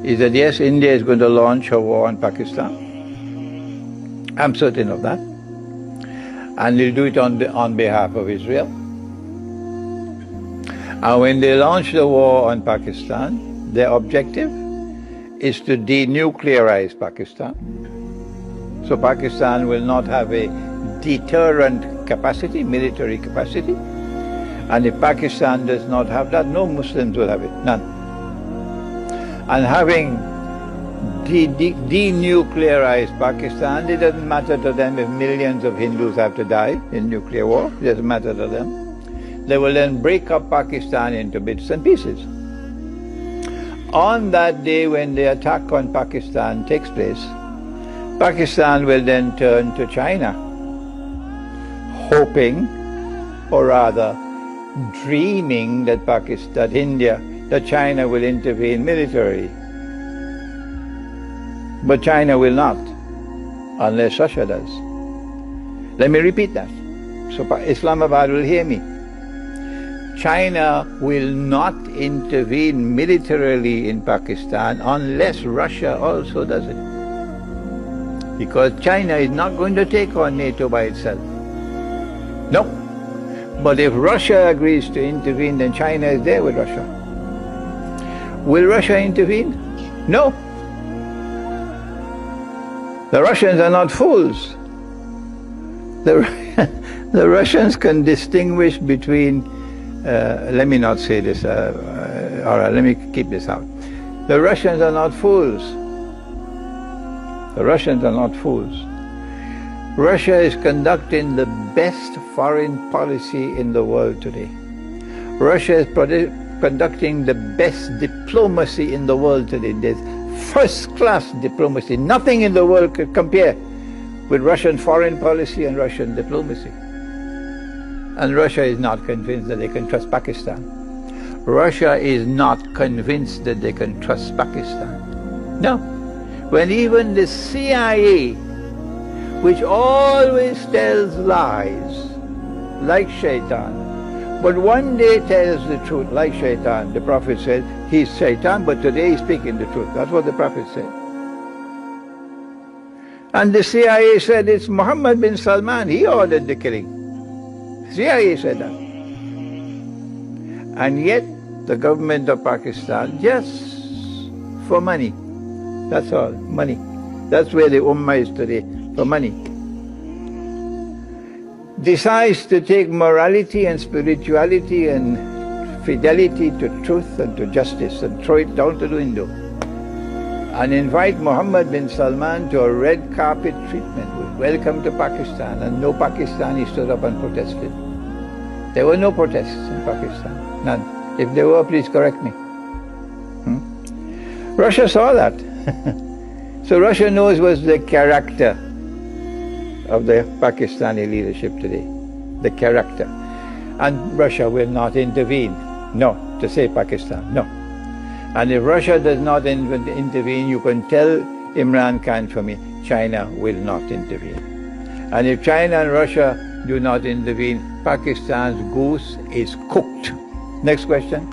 is that yes, India is going to launch a war on Pakistan. I'm certain of that. And they'll do it on behalf of Israel. And when they launch the war on Pakistan, their objective is to denuclearize Pakistan. So Pakistan will not have a deterrent capacity, military capacity. And if Pakistan does not have that, no Muslims will have it, none. And having denuclearized Pakistan, it doesn't matter to them if millions of Hindus have to die in nuclear war, it doesn't matter to them. They will then break up Pakistan into bits and pieces. On that day when the attack on Pakistan takes place, Pakistan will then turn to China, hoping, or rather dreaming that China will intervene militarily. But China will not, unless Russia does. Let me repeat that, so Islamabad will hear me. China will not intervene militarily in Pakistan unless Russia also does it. Because China is not going to take on NATO by itself. No. But if Russia agrees to intervene, then China is there with Russia. Will Russia intervene? No. The Russians are not fools. The Russians can distinguish between, let me not say this, all right, let me keep this out. The Russians are not fools. The Russians are not fools. Russia is conducting the best foreign policy in the world today. Russia is conducting the best diplomacy in the world today. There's first-class diplomacy. Nothing in the world could compare with Russian foreign policy and Russian diplomacy. And Russia is not convinced that they can trust Pakistan. Russia is not convinced that they can trust Pakistan. No. When even the CIA, which always tells lies, like Shaitan, but one day tells the truth, like Shaitan. The Prophet said, he's Shaitan, but today he's speaking the truth. That's what the Prophet said. And the CIA said it's Muhammad bin Salman, he ordered the killing. CIA said that. And yet, the government of Pakistan, just for money, that's all, money. That's where the Ummah is today, for money. Decides to take morality and spirituality and fidelity to truth and to justice and throw it down to the window and invite Muhammad bin Salman to a red carpet treatment with welcome to Pakistan, and no Pakistani stood up and protested. There were no protests in Pakistan, none. If there were, please correct me. Russia saw that. So Russia knows what's the character of the Pakistani leadership today, the character. And Russia will not intervene, no, to save Pakistan, no. And if Russia does not intervene, you can tell Imran Khan for me, China will not intervene. And if China and Russia do not intervene, Pakistan's goose is cooked. Next question.